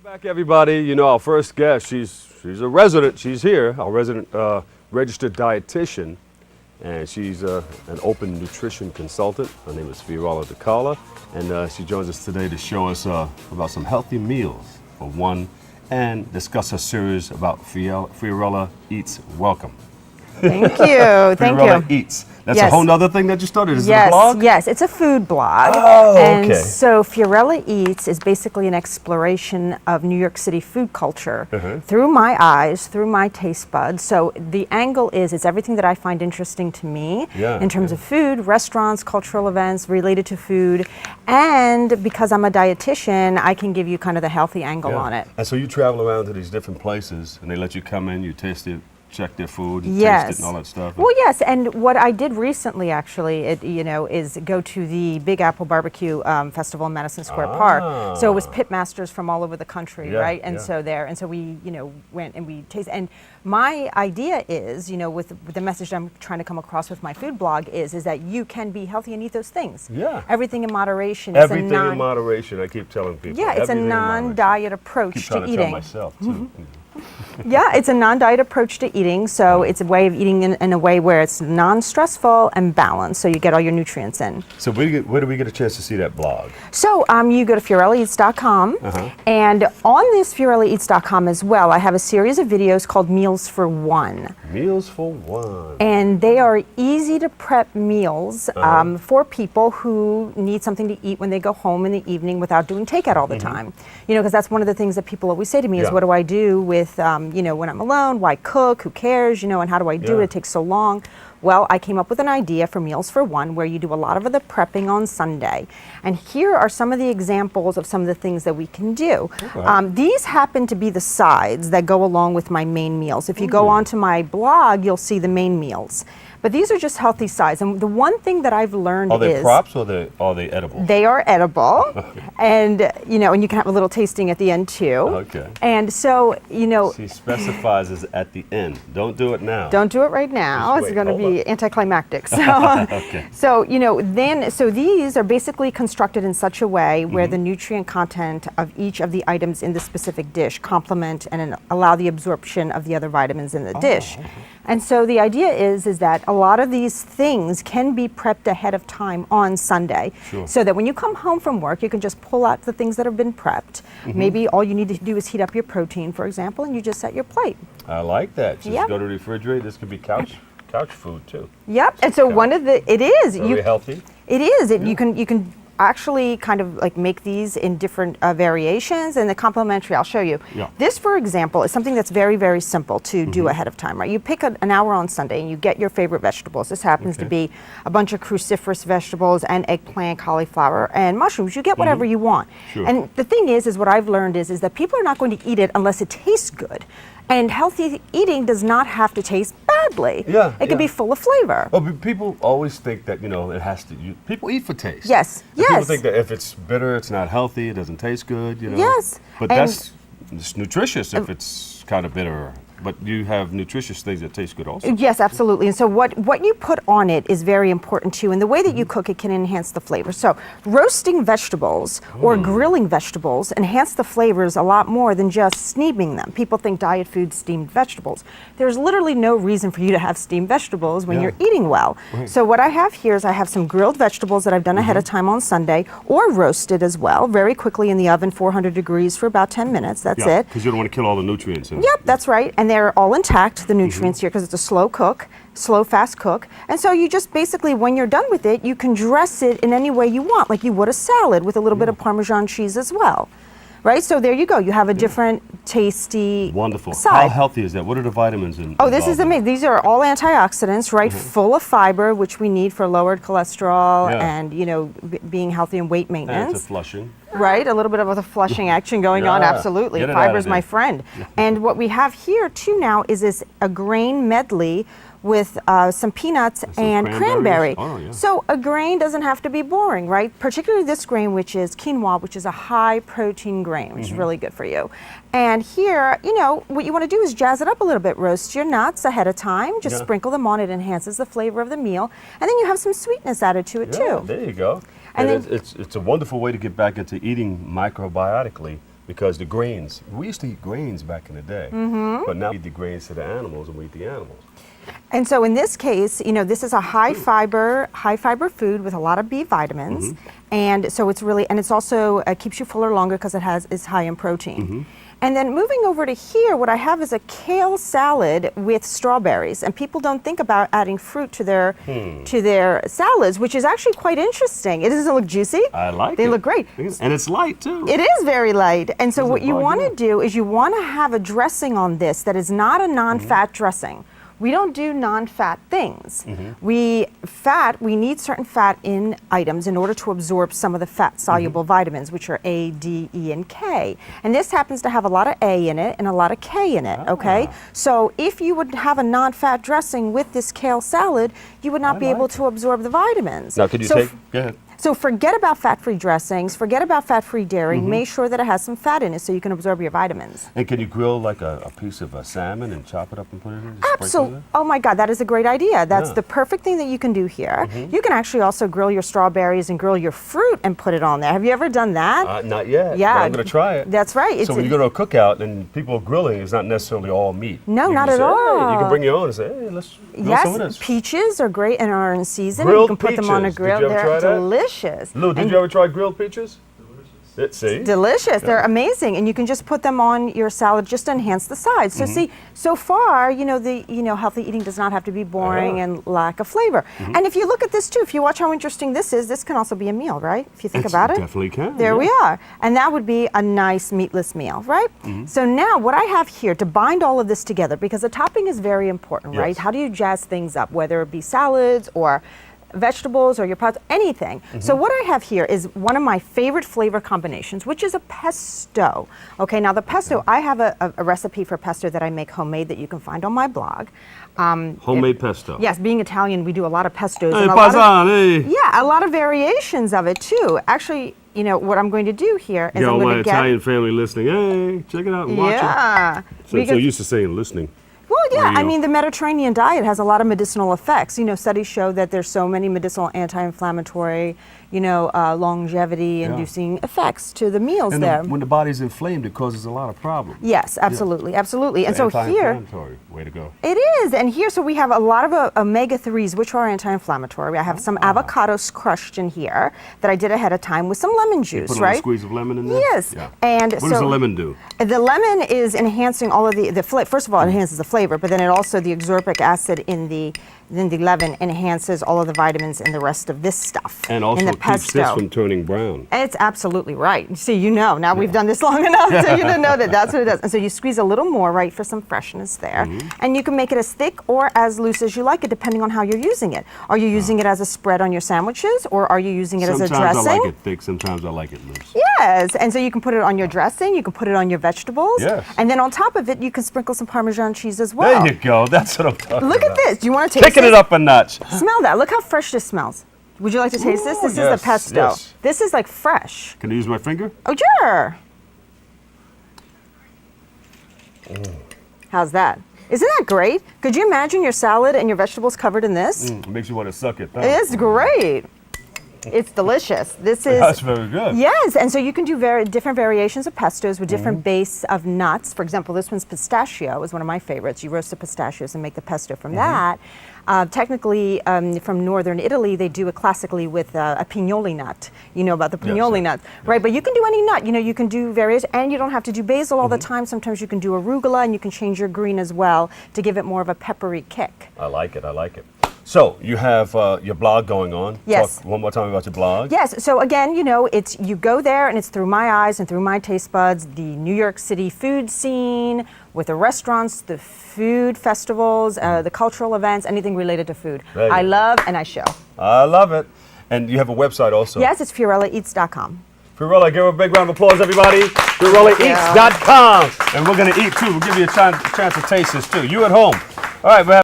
Back, everybody. You know, our first guest, she's a resident. She's here, our resident registered dietitian, and she's an open nutrition consultant. Her name is Fiorella DeCarla, and she joins us today to show us about some healthy meals for one, and discuss a series about Fiorella Eats. Welcome. Thank you. Thank Fiorella you. Eats. That's a whole nother thing that you started. Is it a blog? Yes, it's a food blog. Oh, and okay. so Fiorella Eats is basically an exploration of New York City food culture through my eyes, through my taste buds. So the angle is it's everything that I find interesting to me in terms of food, restaurants, cultural events related to food. And because I'm a dietitian, I can give you kind of the healthy angle on it. And so you travel around to these different places, and they let you come in, you taste it, check their food, and yes. taste it and all that stuff. Well, yes, and what I did recently, actually, is go to the Big Apple Barbecue Festival in Madison Square Park. So it was pitmasters from all over the country, right? And so we, went and we tasted. And my idea is, with the message I'm trying to come across with my food blog is that you can be healthy and eat those things. Yeah. Everything in moderation. Everything in moderation. I keep telling people. Yeah, it's a non-diet approach to eating. Tell myself too. Yeah, it's a non-diet approach to eating, so it's a way of eating in a way where it's non-stressful and balanced, so you get all your nutrients in. So where do we get a chance to see that blog? So you go to FiorellaEats.com, and on this FiorellaEats.com as well, I have a series of videos called Meals for One. Meals for One. And they are easy to prep meals for people who need something to eat when they go home in the evening without doing takeout all the time. Because that's one of the things that people always say to me is, what do I do with when I'm alone? Why cook? Who cares? And how do I do it? It takes so long. Well, I came up with an idea for Meals for One where you do a lot of the prepping on Sunday. And here are some of the examples of some of the things that we can do. These happen to be the sides that go along with my main meals. If you go onto my blog, you'll see the main meals. But these are just healthy sides. And the one thing that I've learned is... Are they props or are they edible? They are edible. And, and you can have a little tasting at the end too. Okay. And so, She specifies as at the end. Don't do it now. Don't do it right now. It's going to be anticlimactic. So, so these are basically constructed in such a way where the nutrient content of each of the items in the specific dish complement and allow the absorption of the other vitamins in the dish. And so the idea is that a lot of these things can be prepped ahead of time on Sunday. So that when you come home from work, you can just pull out the things that have been prepped. Maybe all you need to do is heat up your protein, for example, and you just set your plate. I like that. Just go to the refrigerator. This could be couch food too. Yep. And so it is. Very healthy. It is. You can actually kind of like make these in different variations, and the complementary, I'll show you. This, for example, is something that's very, very simple to do ahead of time, right? You pick an hour on Sunday and you get your favorite vegetables. This happens to be a bunch of cruciferous vegetables and eggplant, cauliflower, and mushrooms. You get whatever you want. And the thing is what I've learned is that people are not going to eat it unless it tastes good. And healthy eating does not have to taste badly. It can be full of flavor. Well, people always think that, it has to, people eat for taste. Yes. People think that if it's bitter, it's not healthy, it doesn't taste good, Yes. But it's nutritious if it's kind of bitter. But you have nutritious things that taste good also. Yes, absolutely. And so what you put on it is very important too. And the way that you cook it can enhance the flavor. So roasting vegetables or grilling vegetables enhance the flavors a lot more than just steaming them. People think diet food, steamed vegetables. There's literally no reason for you to have steamed vegetables when you're eating well. So what I have here is I have some grilled vegetables that I've done ahead of time on Sunday, or roasted as well, very quickly in the oven, 400 degrees for about 10 minutes. That's it. Because you don't want to kill all the nutrients in it. Yep, that's right. And they're all intact, the nutrients here, because it's a slow cook, fast cook. And so you just basically, when you're done with it, you can dress it in any way you want, like you would a salad with a little bit of Parmesan cheese as well. Right? So there you go. You have a different tasty Wonderful. side. How healthy is that? What are the vitamins in? Oh, this is amazing. These are all antioxidants, right? Full of fiber, which we need for lowered cholesterol and, being healthy and weight maintenance. And it's a flushing. Right, a little bit of a flushing action going on, absolutely. Fiber's my friend. And what we have here too now is a grain medley with some peanuts and cranberry. So a grain doesn't have to be boring, right? Particularly this grain, which is quinoa, which is a high protein grain, which is really good for you. And here, what you want to do is jazz it up a little bit. Roast your nuts ahead of time. Just sprinkle them on. It enhances the flavor of the meal. And then you have some sweetness added to it too. There you go. And it's a wonderful way to get back into eating microbiotically because the grains, we used to eat grains back in the day, but now we eat the grains to the animals and we eat the animals. And so in this case, this is a high fiber food with a lot of B vitamins. And so it's really, and it's also keeps you fuller longer because it's high in protein. And then moving over to here, what I have is a kale salad with strawberries. And people don't think about adding fruit to their salads, which is actually quite interesting. It doesn't look juicy. I like it. They look great. And it's light too. It is very light. And so what you want to do is you want to have a dressing on this that is not a non-fat dressing. We don't do non-fat things. We need certain fat in items in order to absorb some of the fat-soluble vitamins, which are A, D, E, and K. And this happens to have a lot of A in it and a lot of K in it, okay? So if you would have a non-fat dressing with this kale salad, you would not be able to absorb the vitamins. Now, could you go ahead. So forget about fat-free dressings, forget about fat-free dairy, make sure that it has some fat in it so you can absorb your vitamins. And can you grill like a piece of salmon and chop it up and put it in? Absolutely. Oh my God, that is a great idea. That's the perfect thing that you can do here. You can actually also grill your strawberries and grill your fruit and put it on there. Have you ever done that? Not yet. Yeah. But I'm going to try it. That's right. So when you go to a cookout and people are grilling, it's not necessarily all meat. No, You not can at say, all. Hey, you can bring your own and say, hey, let's grill some of this. Peaches are great and are in season. Grilled you can put them on a peaches. grill. Did you ever They're try that? delicious. Lou, did you ever try grilled peaches? See? Delicious. They're amazing, and you can just put them on your salad just to enhance the sides. So see, so far, healthy eating does not have to be boring and lack of flavor. And if you look at this too, if you watch how interesting this is, this can also be a meal, right? If you think about it. Definitely can. There we are. And that would be a nice meatless meal, right? So now what I have here to bind all of this together, because the topping is very important, right? How do you jazz things up, whether it be salads or vegetables or your pots, anything. So what I have here is one of my favorite flavor combinations, which is a pesto. Okay, now the pesto, I have a recipe for pesto that I make homemade that you can find on my blog. Homemade pesto. Yes, being Italian, we do a lot of pestos. Hey, And a lot of variations of it too. Actually, what I'm going to do here is I'm my going to get Italian family listening. Hey, check it out and watch it. So used to saying listening. Well, yeah, I mean, the Mediterranean diet has a lot of medicinal effects. Studies show that there's so many medicinal anti-inflammatory, longevity-inducing effects to the meals And there. when the body's inflamed, it causes a lot of problems. Yes, absolutely, absolutely. And so here, anti-inflammatory. Way to go. it is. And here, so we have a lot of omega-3s, which are anti-inflammatory. I have some avocados crushed in here that I did ahead of time with some lemon juice, Put a right? little squeeze of lemon in there? Yes. Yeah. And What does the lemon do? The lemon is enhancing all of the flavor. First of all, it enhances the flavor, but then it also, the exorbic acid in the lemon enhances all of the vitamins and the rest of this stuff And also in the keeps pesto. this from turning brown. It's absolutely right. See, now we've done this long enough so you to know that that's what it does. And so you squeeze a little more, right, for some freshness there. And you can make it as thick or as loose as you like it, depending on how you're using it. Are you using it as a spread on your sandwiches, or are you using it as a dressing? Sometimes I like it thick, sometimes I like it loose. Yes, and so you can put it on your dressing, you can put it on your vegetables, Yes. and then on top of it, you can sprinkle some Parmesan cheese as well. There you go. That's what I'm talking about. Look at this. Do you want to taste Kicking this? it up a notch. Smell that. Look how fresh this smells. Would you like to taste this? This is yes, the pesto. yes. This is like fresh. Can I use my finger? Oh, sure. How's that? Isn't that great? Could you imagine your salad and your vegetables covered in this? It makes you want to suck it. It is great. It's delicious. This is That's very good. Yes, and so you can do different variations of pestos with different base of nuts. For example, this one's pistachio is one of my favorites. You roast the pistachios and make the pesto from that. Technically, from northern Italy, they do it classically with a pignoli nut. You know about the pignoli nuts, right? But you can do any nut. You can do various, and you don't have to do basil all the time. Sometimes you can do arugula, and you can change your green as well to give it more of a peppery kick. I like it. I like it. So you have your blog going on. Yes. Talk one more time about your blog. Yes. So again, it's you go there and it's through my eyes and through my taste buds, the New York City food scene with the restaurants, the food festivals, the cultural events, anything related to food. I love and I show. I love it. And you have a website also. Yes, it's FiorellaEats.com. Fiorella, give her a big round of applause, everybody. FiorellaEats.com. And we're going to eat too. We'll give you a chance to taste this too. You at home. All right, man.